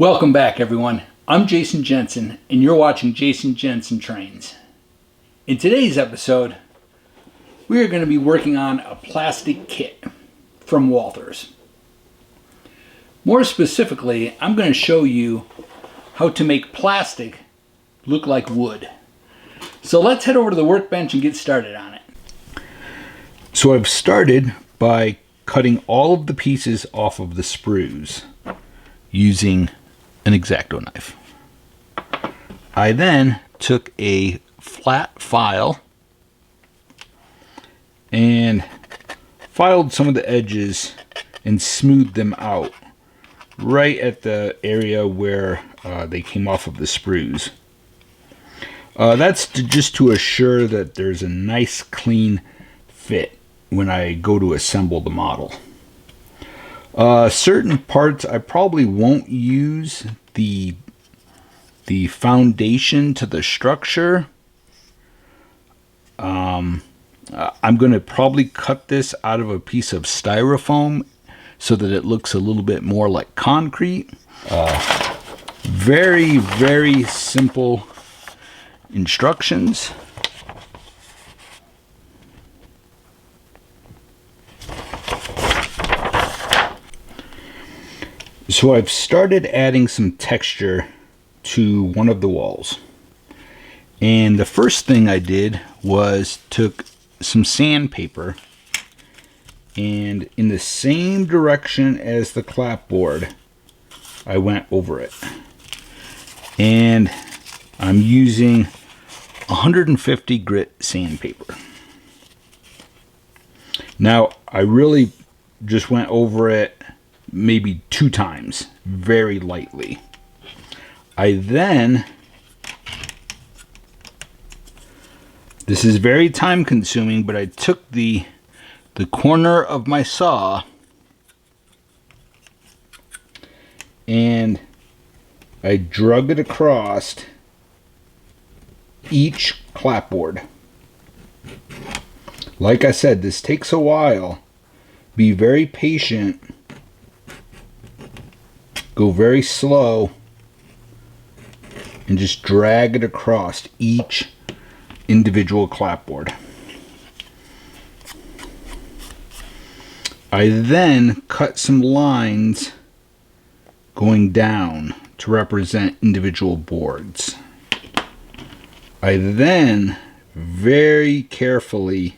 Welcome back, everyone. I'm Jason Jensen, and you're watching Jason Jensen Trains. In today's episode, we are going to be working on a plastic kit from Walthers. More specifically, I'm going to show you how to make plastic look like wood. So let's head over to the workbench and get started on it. So I've started by cutting all of the pieces off of the sprues using an X-Acto knife. I then took a flat file and filed some of the edges and smoothed them out right at the area where they came off of the sprues. That's just to assure that there's a nice clean fit when I go to assemble the model. Certain parts I probably won't use the foundation to the structure. I'm going to probably cut this out of a piece of styrofoam so that it looks a little bit more like concrete. Very, very simple instructions. So I've started adding some texture to one of the walls. And the first thing I did was took some sandpaper and in the same direction as the clapboard, I went over it. And I'm using 150 grit sandpaper. Now, I really just went over it maybe 2 times, very lightly. I then, this is very time consuming, but I took the corner of my saw and I drug it across each clapboard. Like I said, this takes a while. Be very patient. Go very slow and just drag it across each individual clapboard. I then cut some lines going down to represent individual boards. I then very carefully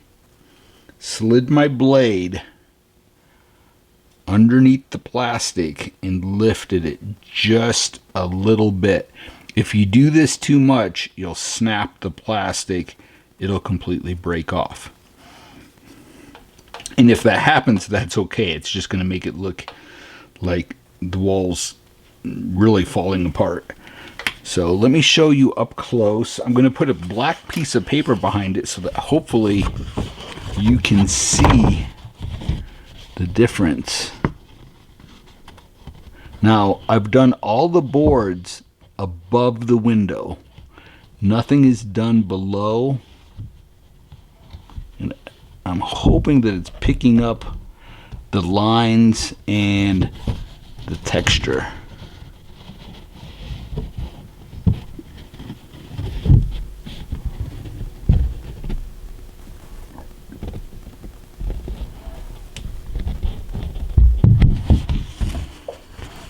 slid my blade underneath the plastic and lifted it just a little bit. If you do this too much, you'll snap the plastic. It'll completely break off. And if that happens, that's okay. It's just going to make it look like the wall's really falling apart. So let me show you up close. I'm going to put a black piece of paper behind it so that hopefully you can see the difference. Now, I've done all the boards above the window. Nothing is done below. And I'm hoping that it's picking up the lines and the texture.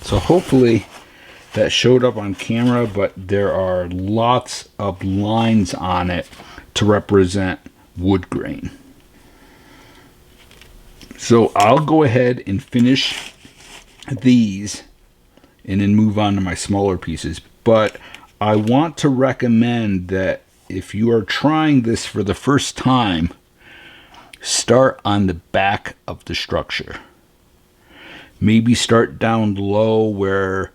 So hopefully that showed up on camera, but there are lots of lines on it to represent wood grain. So I'll go ahead and finish these and then move on to my smaller pieces. But I want to recommend that if you are trying this for the first time, start on the back of the structure. Maybe start down low where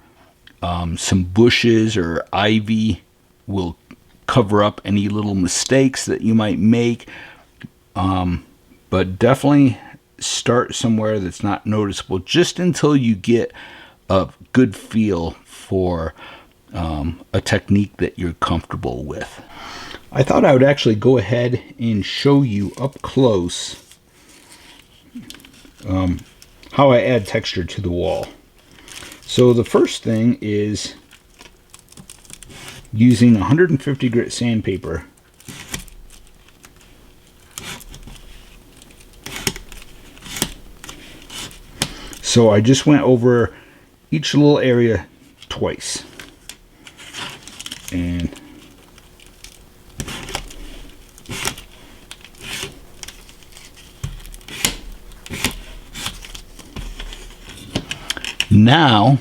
some bushes or ivy will cover up any little mistakes that you might make. But definitely start somewhere that's not noticeable just until you get a good feel for a technique that you're comfortable with. I thought I would actually go ahead and show you up close how I add texture to the wall. So the first thing is using 150 grit sandpaper. So I just went over each little area twice. And now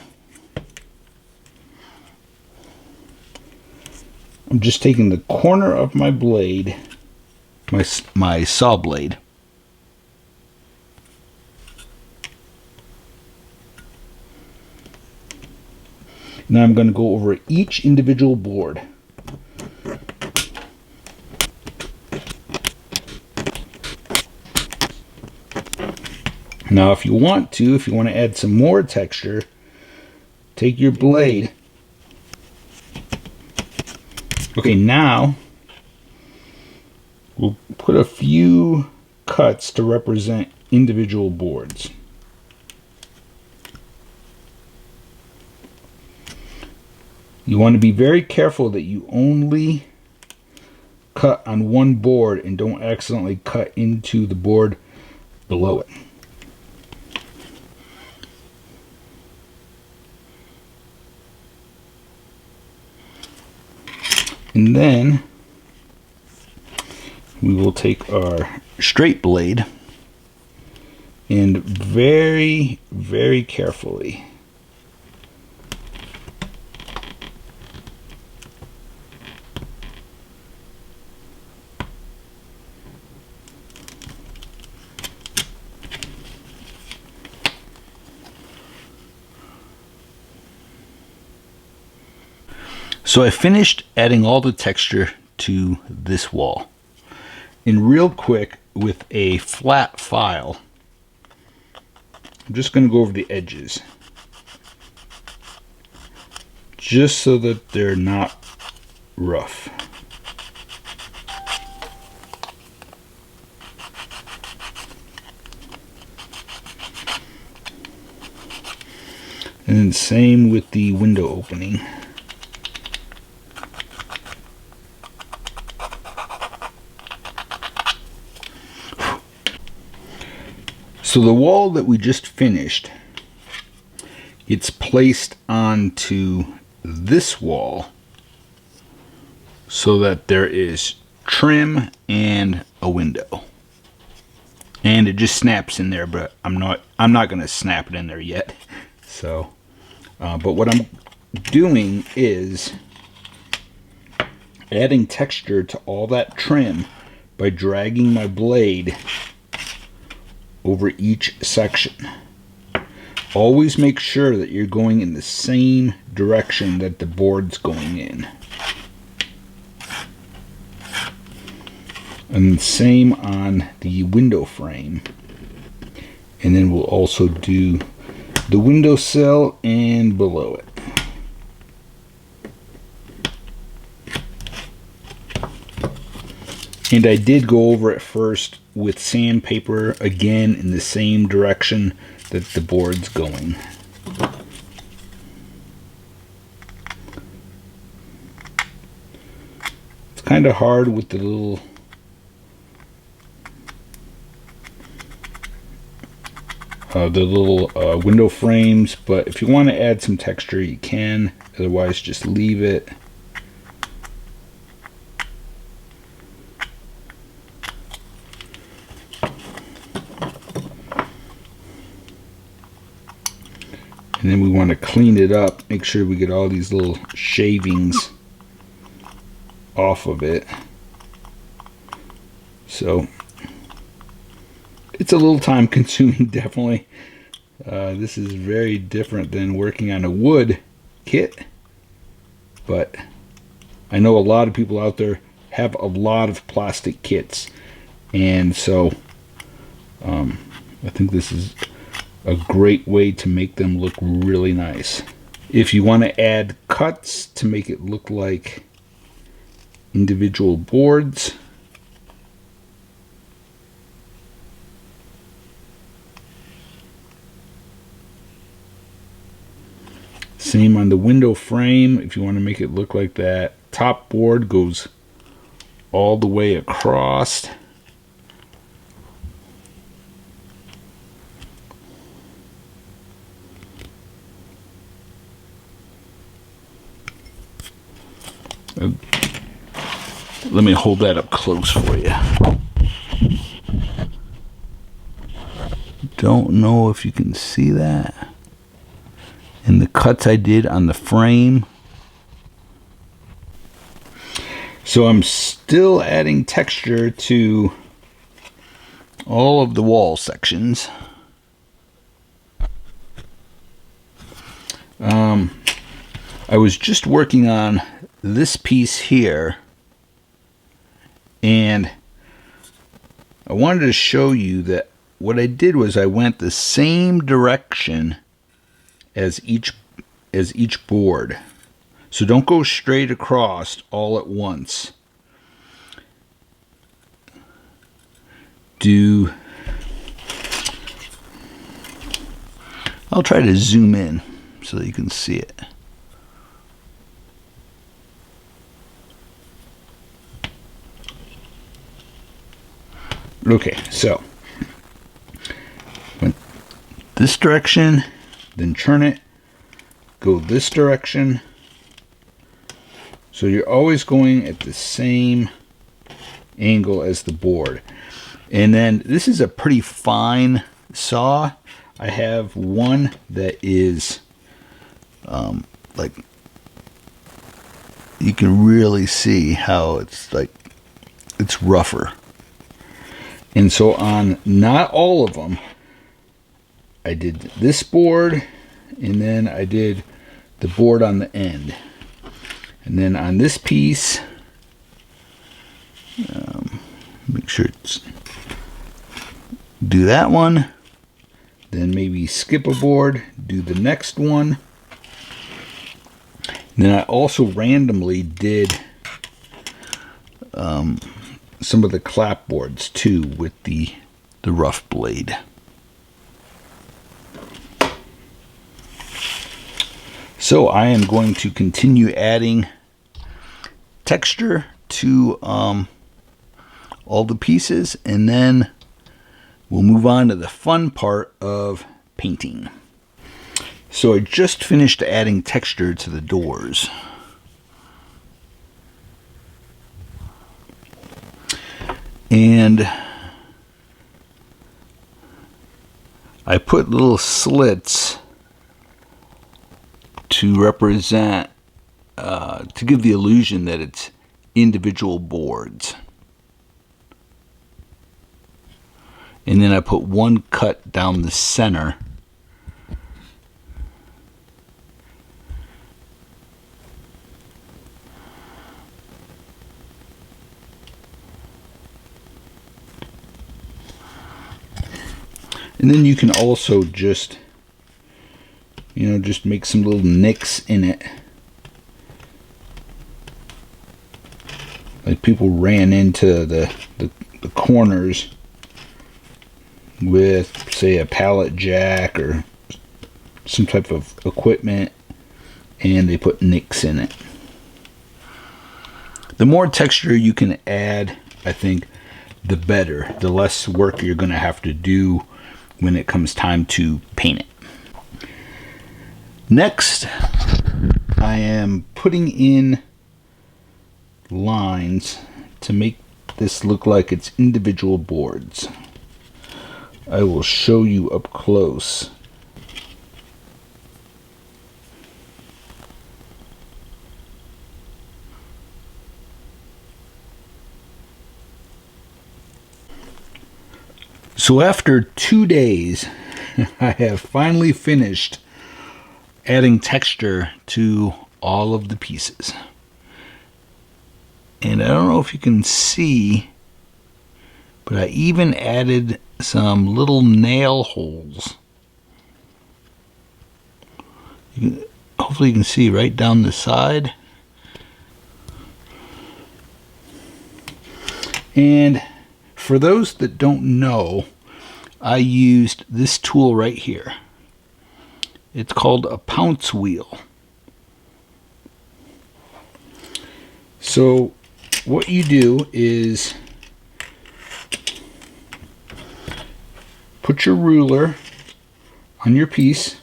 I'm just taking the corner of my blade, my saw blade, now I'm going to go over each individual board. Now if you want to add some more texture, take your blade. Okay, now we'll put a few cuts to represent individual boards. You want to be very careful that you only cut on one board and don't accidentally cut into the board below it. And then we will take our straight blade and very, very carefully So I finished adding all the texture to this wall. And real quick, with a flat file, I'm just going to go over the edges, just so that they're not rough. And then same with the window opening. So the wall that we just finished, it's placed onto this wall so that there is trim and a window. And it just snaps in there, but I'm not going to snap it in there yet. So, but what I'm doing is adding texture to all that trim by dragging my blade over each section. Always make sure that you're going in the same direction that the board's going in. And same on the window frame. And then we'll also do the windowsill and below it. And I did go over it first with sandpaper, again in the same direction that the board's going. It's kind of hard with the little window frames, but if you want to add some texture you can, otherwise just leave it. And then we want to clean it up, make sure we get all these little shavings off of it. So it's a little time consuming, definitely. This is very different than working on a wood kit, but I know a lot of people out there have a lot of plastic kits, and so I think this is a great way to make them look really nice. If you want to add cuts to make it look like individual boards, Same on the window frame, if you want to make it look like that. Top board goes all the way across. Let me hold that up close for you. Don't know if you can see that. And the cuts I did on the frame. So I'm still adding texture to all of the wall sections. I was just working on this piece here, and I wanted to show you that what I did was I went the same direction as each board. So don't go straight across all at once. I'll try to zoom in so that you can see it. Okay, so went this direction, then turn it, go this direction. So you're always going at the same angle as the board. And then this is a pretty fine saw. I have one that is like, you can really see how it's like, it's rougher. And so on not all of them, I did this board, and then I did the board on the end. And then on this piece, make sure it's, do that one, then maybe skip a board, do the next one. And then I also randomly did some of the clapboards too with the rough blade. So I am going to continue adding texture to all the pieces, and then we'll move on to the fun part of painting. So I just finished adding texture to the doors. And I put little slits to represent, to give the illusion that it's individual boards. And then I put one cut down the center. And then you can also just, just make some little nicks in it. Like people ran into the corners with, say, a pallet jack or some type of equipment, and they put nicks in it. The more texture you can add, I think, the better. The less work you're going to have to do when it comes time to paint it. Next, I am putting in lines to make this look like it's individual boards. I will show you up close. So after 2 days, I have finally finished adding texture to all of the pieces. And I don't know if you can see, but I even added some little nail holes. Hopefully you can see right down the side. And for those that don't know, I used this tool right here. It's called a pounce wheel. So what you do is put your ruler on your piece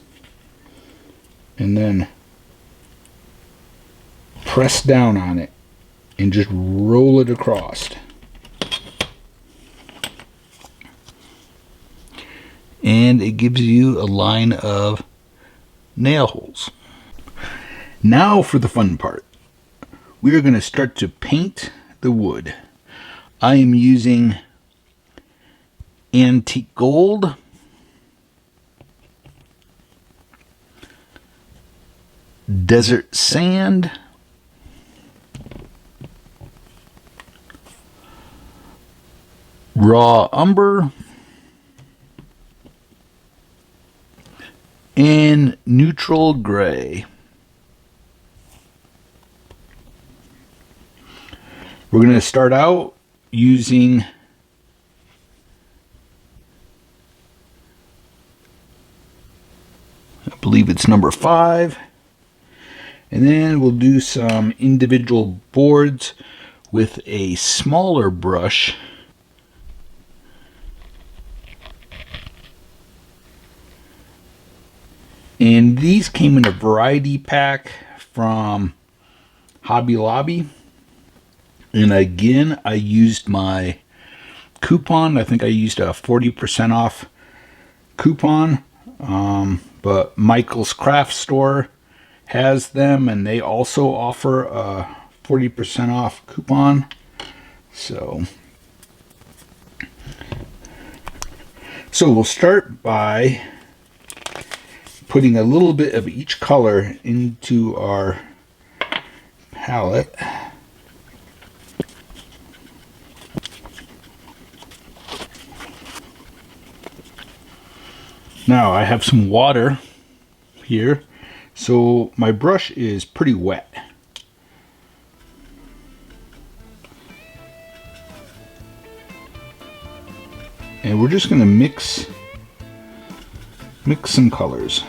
and then press down on it and just roll it across. And it gives you a line of nail holes. Now for the fun part. We are going to start to paint the wood. I am using antique gold, desert sand, raw umber, and neutral gray. We're going to start out using I believe it's number 5, and then we'll do some individual boards with a smaller brush. And these came in a variety pack from Hobby Lobby. And again, I used my coupon. I think I used a 40% off coupon. But Michael's Craft Store has them, and they also offer a 40% off coupon. So we'll start by putting a little bit of each color into our palette. Now I have some water here, so my brush is pretty wet. And we're just going to mix some colors.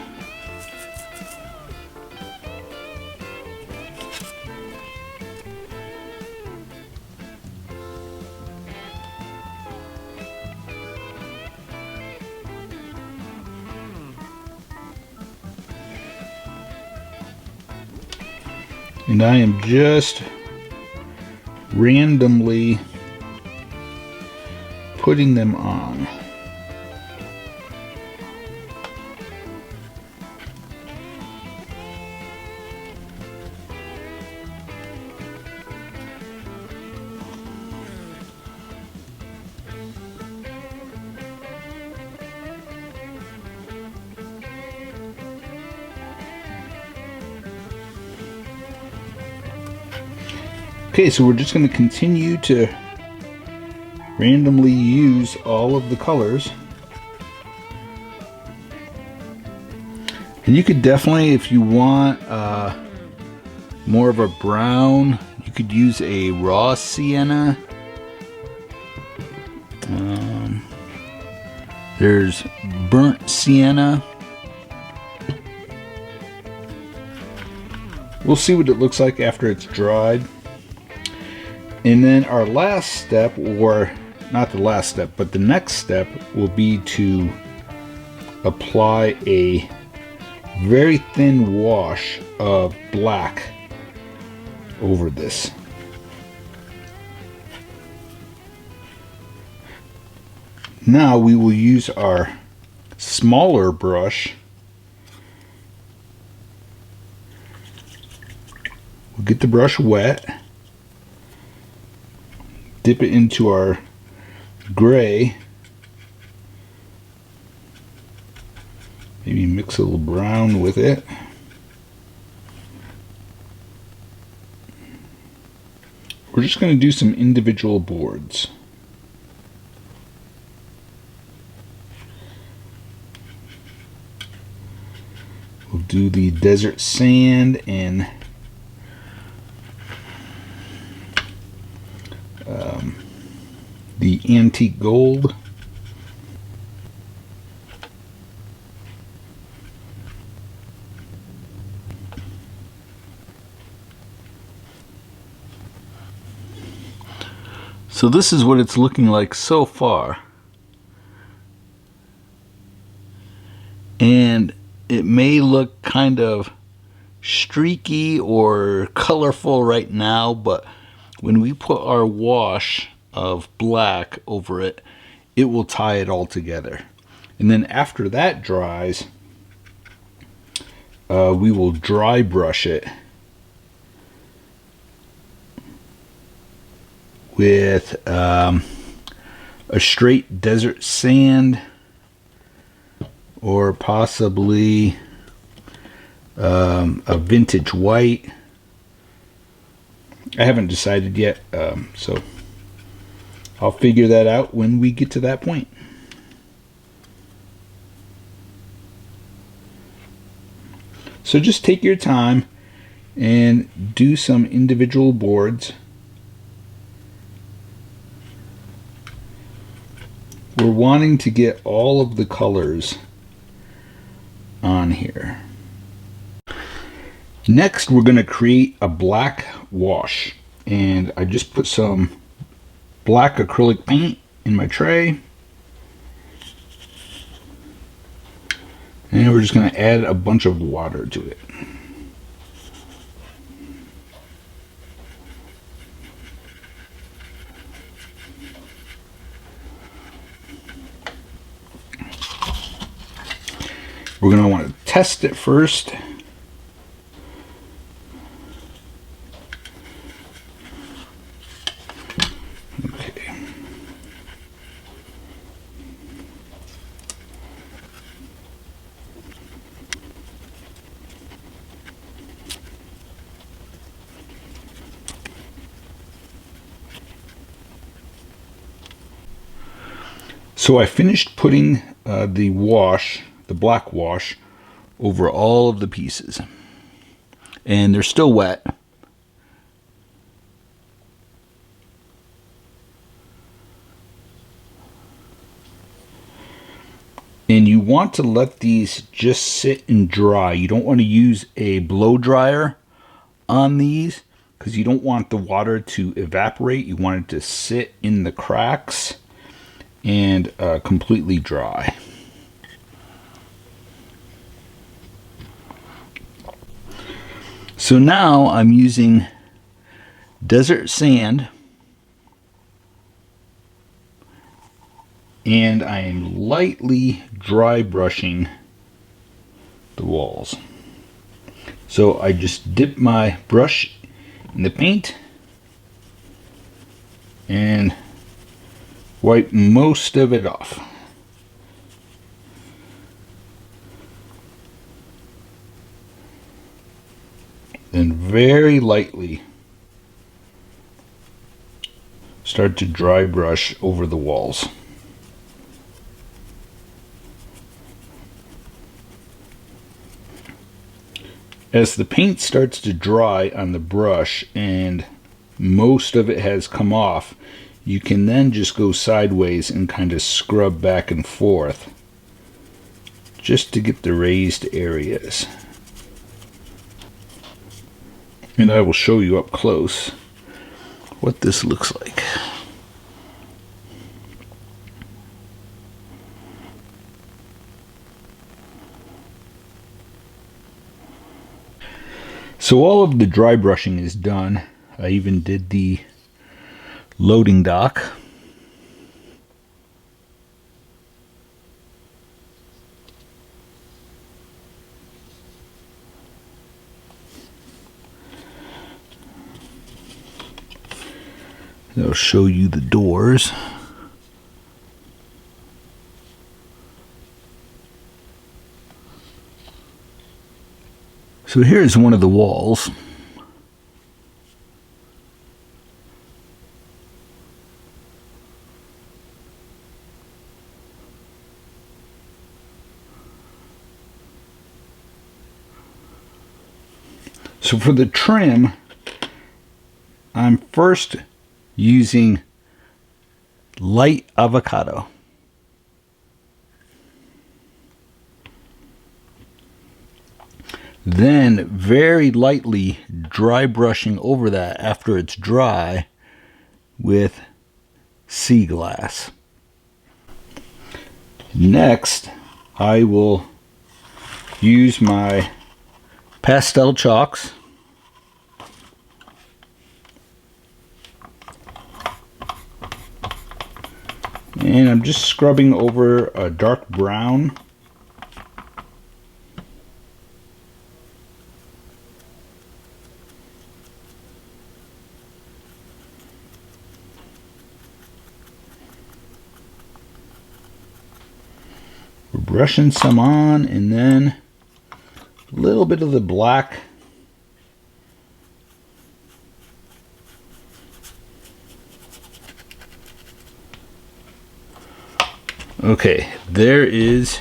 And I am just randomly putting them on. Okay, so we're just going to continue to randomly use all of the colors. And you could definitely, if you want more of a brown, you could use a raw sienna. There's burnt sienna. We'll see what it looks like after it's dried. And then our last step, or not the last step, but the next step will be to apply a very thin wash of black over this. Now we will use our smaller brush. We'll get the brush wet. Dip it into our gray. Maybe mix a little brown with it. We're just going to do some individual boards. We'll do the desert sand and the antique gold. So this is what it's looking like so far. And it may look kind of streaky or colorful right now, but when we put our wash of black over it, it will tie it all together. And then after that dries, we will dry brush it with a straight desert sand, or possibly a vintage white. I haven't decided yet, so I'll figure that out when we get to that point. So just take your time and do some individual boards. We're wanting to get all of the colors on here. Next, we're going to create a black wash, and I just put some black acrylic paint in my tray, and we're just going to add a bunch of water to it. We're going to want to test it first. Okay. So I finished putting the wash, the black wash, over all of the pieces, and they're still wet. And you want to let these just sit and dry. You don't want to use a blow dryer on these because you don't want the water to evaporate. You want it to sit in the cracks and completely dry. So now I'm using desert sand, and I am lightly dry brushing the walls. So I just dip my brush in the paint and wipe most of it off. Then very lightly start to dry brush over the walls. As the paint starts to dry on the brush and most of it has come off, you can then just go sideways and kind of scrub back and forth just to get the raised areas. And I will show you up close what this looks like. So all of the dry brushing is done. I even did the loading dock. I'll show you the doors. So here's one of the walls. So for the trim, I'm first using light avocado. Then very lightly dry brushing over that after it's dry with sea glass. Next, I will use my pastel chalks. And I'm just scrubbing over a dark brown. We're brushing some on, and then a little bit of the black. Okay, there is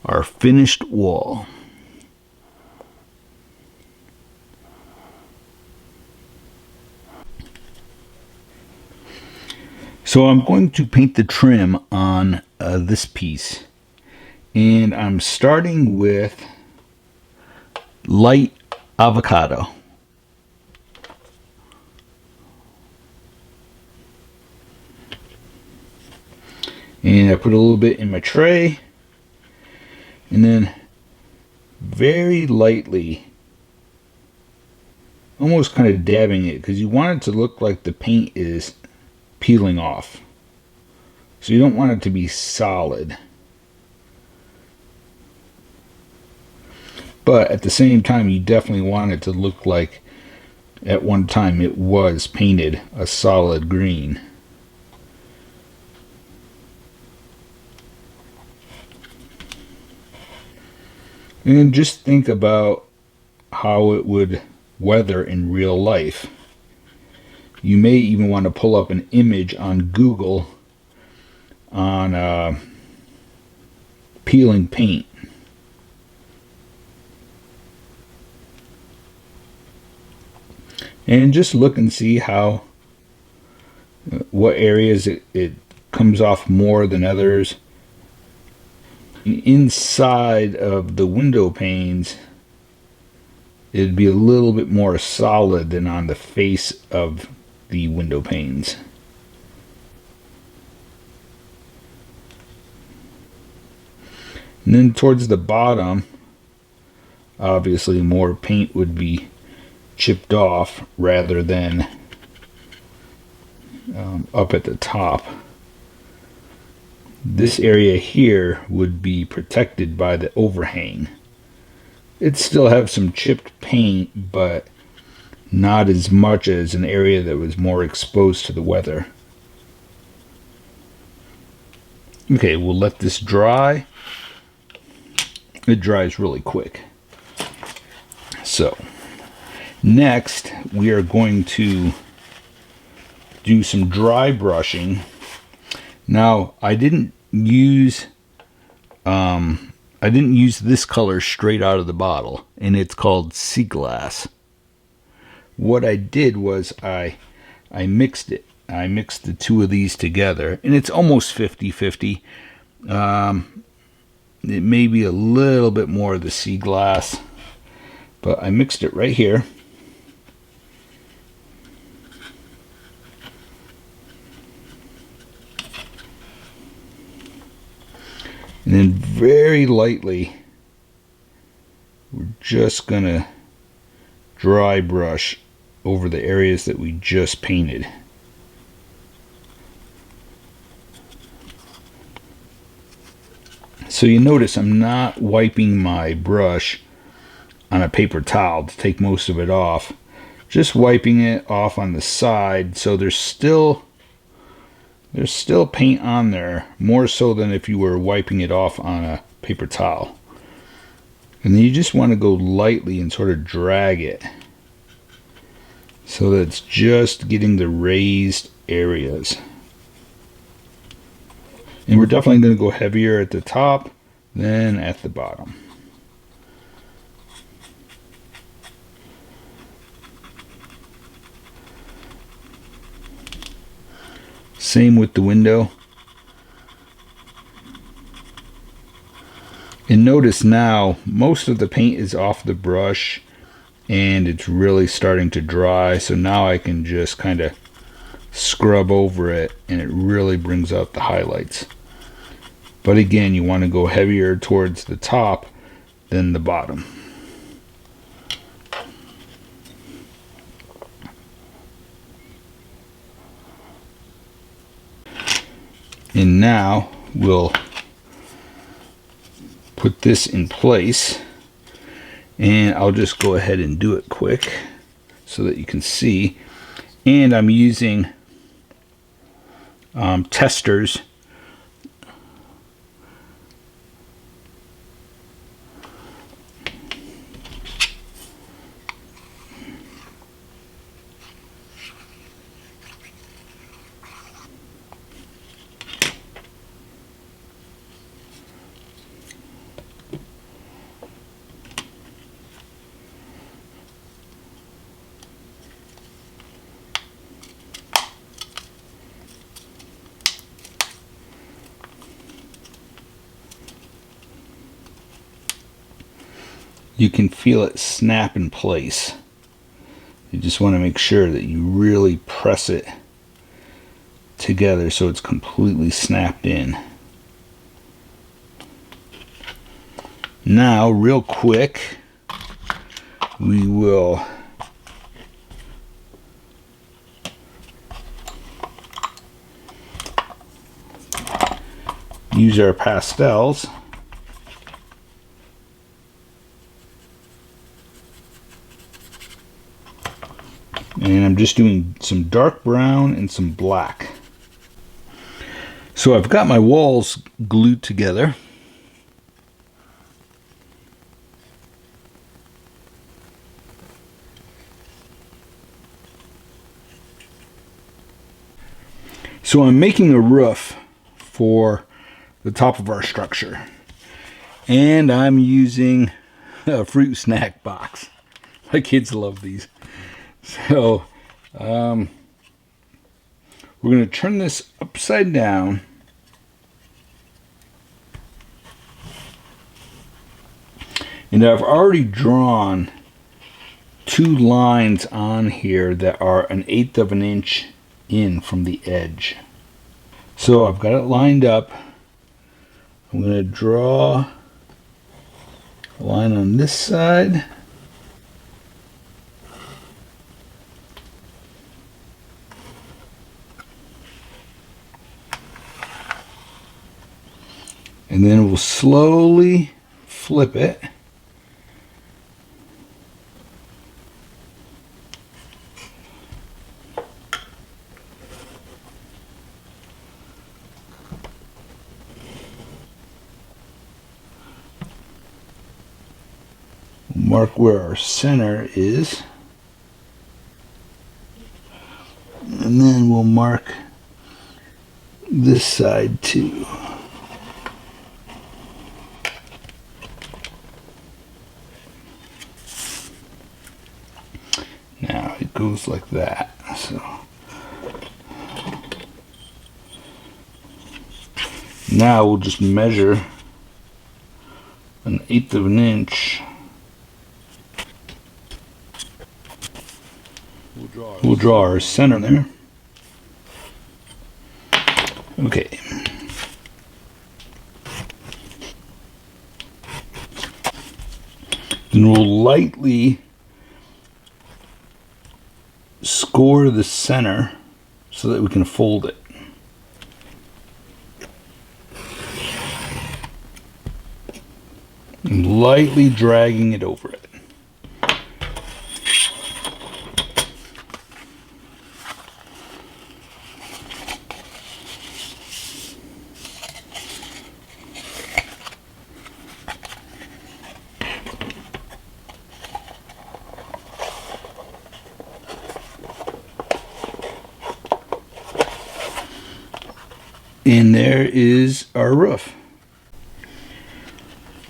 our finished wall. So I'm going to paint the trim on this piece, and I'm starting with light avocado. And I put a little bit in my tray, and then very lightly, almost kind of dabbing it, because you want it to look like the paint is peeling off. So you don't want it to be solid. But at the same time, you definitely want it to look like at one time it was painted a solid green. And just think about how it would weather in real life. You may even want to pull up an image on Google on peeling paint. And just look and see how, what areas it comes off more than others. Inside of the window panes, it'd be a little bit more solid than on the face of the window panes. And then towards the bottom, obviously more paint would be chipped off rather than up at the top. This area here would be protected by the overhang. It'd still have some chipped paint, but not as much as an area that was more exposed to the weather. Okay, we'll let this dry. It dries really quick. So, next we are going to do some dry brushing. Now, I didn't use this color straight out of the bottle, and it's called sea glass. What I did was I mixed it. I mixed the two of these together, and it's almost 50-50. It may be a little bit more of the sea glass, but I mixed it right here. And then very lightly, we're just going to dry brush over the areas that we just painted. So you notice I'm not wiping my brush on a paper towel to take most of it off. Just wiping it off on the side, so there's still paint on there, more so than if you were wiping it off on a paper towel. And then you just want to go lightly and sort of drag it so that it's just getting the raised areas. And we're definitely going to go heavier at the top than at the bottom. Same with the window. And notice now, most of the paint is off the brush and it's really starting to dry. So now I can just kind of scrub over it, and it really brings out the highlights. But again, you want to go heavier towards the top than the bottom. And now we'll put this in place, and I'll just go ahead and do it quick so that you can see. And I'm using testers. You can feel it snap in place. You just want to make sure that you really press it together so it's completely snapped in. Now, real quick, we will use our pastels. And I'm just doing some dark brown and some black. So I've got my walls glued together. So I'm making a roof for the top of our structure. And I'm using a fruit snack box. My kids love these. So we're going to turn this upside down. And I've already drawn 2 lines on here that are 1/8 of an inch in from the edge. So I've got it lined up. I'm going to draw a line on this side. And then we'll slowly flip it. Mark where our center is. And then we'll mark this side too. Now it goes like that. So now we'll just measure 1/8 of an inch. We'll draw our center there. Okay. Then we'll lightly score the center so that we can fold it. And lightly dragging it over it. And there is our roof.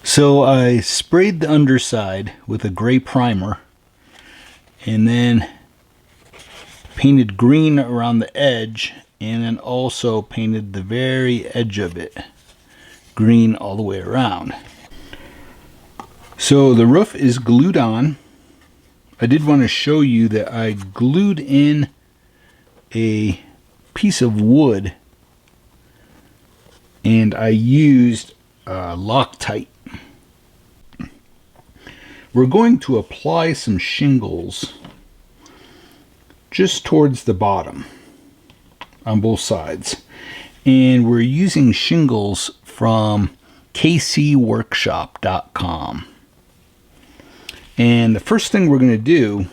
So I sprayed the underside with a gray primer and then painted green around the edge, and then also painted the very edge of it green all the way around. So the roof is glued on. I did want to show you that I glued in a piece of wood, and I used Loctite. We're going to apply some shingles just towards the bottom on both sides. And we're using shingles from kcworkshop.com. And the first thing we're going to do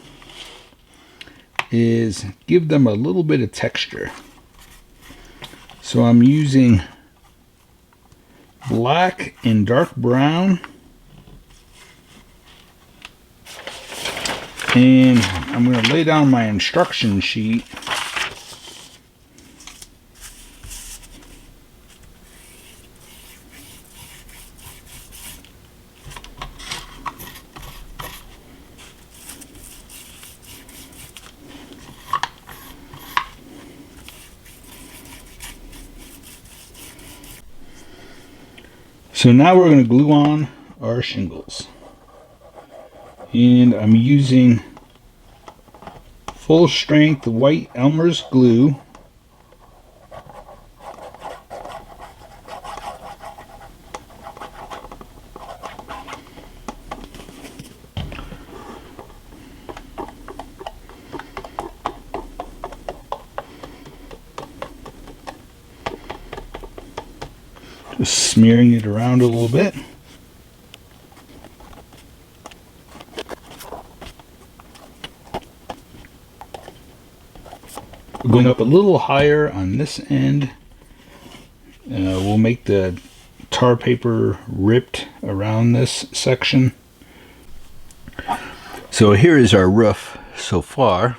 is give them a little bit of texture. So I'm using black and dark brown, and I'm going to lay down my instruction sheet. So now we're going to glue on our shingles. And I'm using full strength white Elmer's glue. Just smearing it around a little bit. We're going up a little higher on this end. We'll make the tar paper ripped around this section. So here is our roof so far.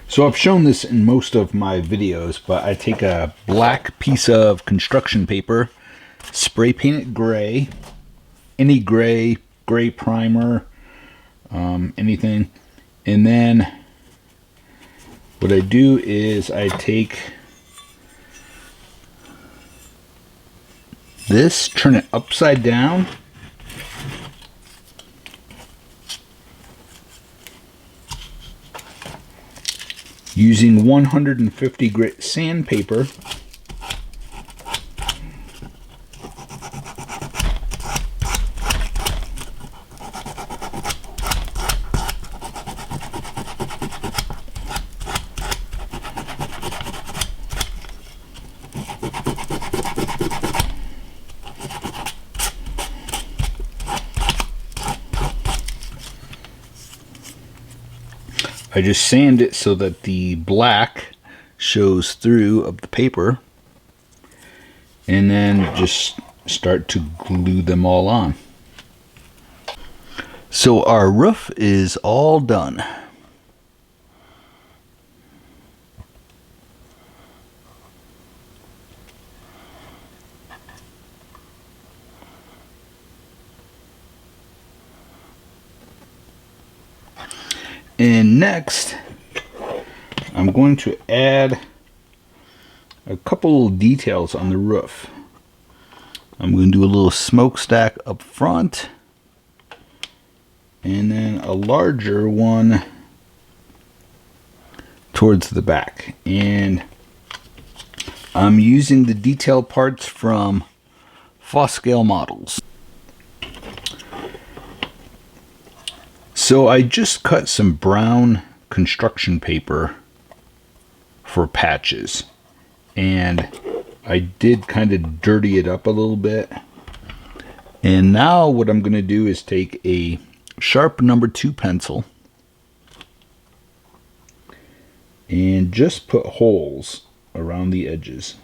So I've shown this in most of my videos, but I take a black piece of construction paper, spray paint it gray, any gray primer, anything, and then what I do is I take this, turn it upside down, using 150 grit sandpaper. I just sand it so that the black shows through of the paper, and then just start to glue them all on. So our roof is all done. And next, I'm going to add a couple details on the roof. I'm going to do a little smokestack up front, and then a larger one towards the back. And I'm using the detail parts from Foscale Models. So I just cut some brown construction paper for patches, and I did kind of dirty it up a little bit. And now what I'm going to do is take a sharp number 2 pencil and just put holes around the edges.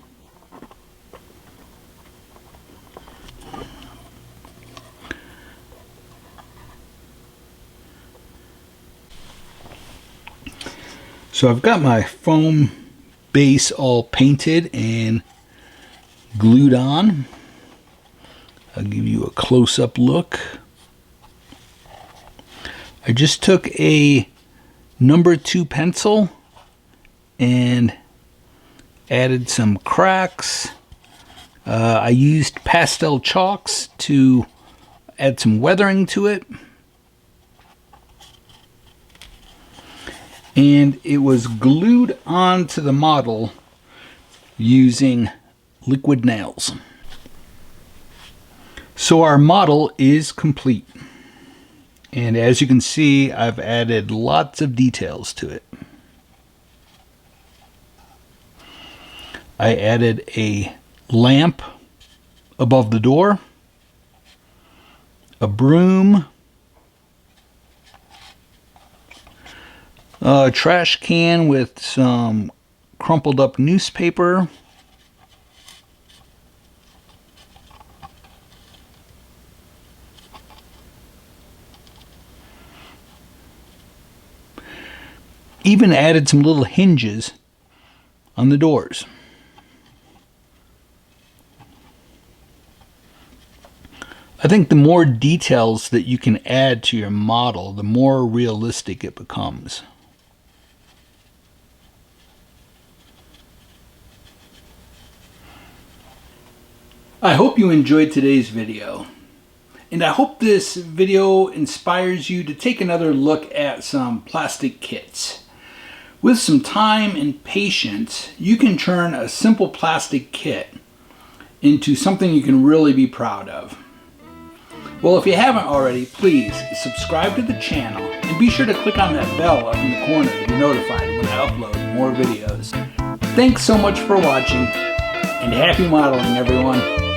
So I've got my foam base all painted and glued on. I'll give you a close-up look. I just took a number 2 pencil and added some cracks. I used pastel chalks to add some weathering to it. And it was glued onto the model using liquid nails. So our model is complete. And as you can see, I've added lots of details to it. I added a lamp above the door, a broom, a trash can with some crumpled up newspaper, even added some little hinges on the doors. I think the more details that you can add to your model, the more realistic it becomes. I hope you enjoyed today's video, and I hope this video inspires you to take another look at some plastic kits. With some time and patience, you can turn a simple plastic kit into something you can really be proud of. Well, if you haven't already, please subscribe to the channel and be sure to click on that bell up in the corner to be notified when I upload more videos. Thanks so much for watching, and happy modeling, everyone.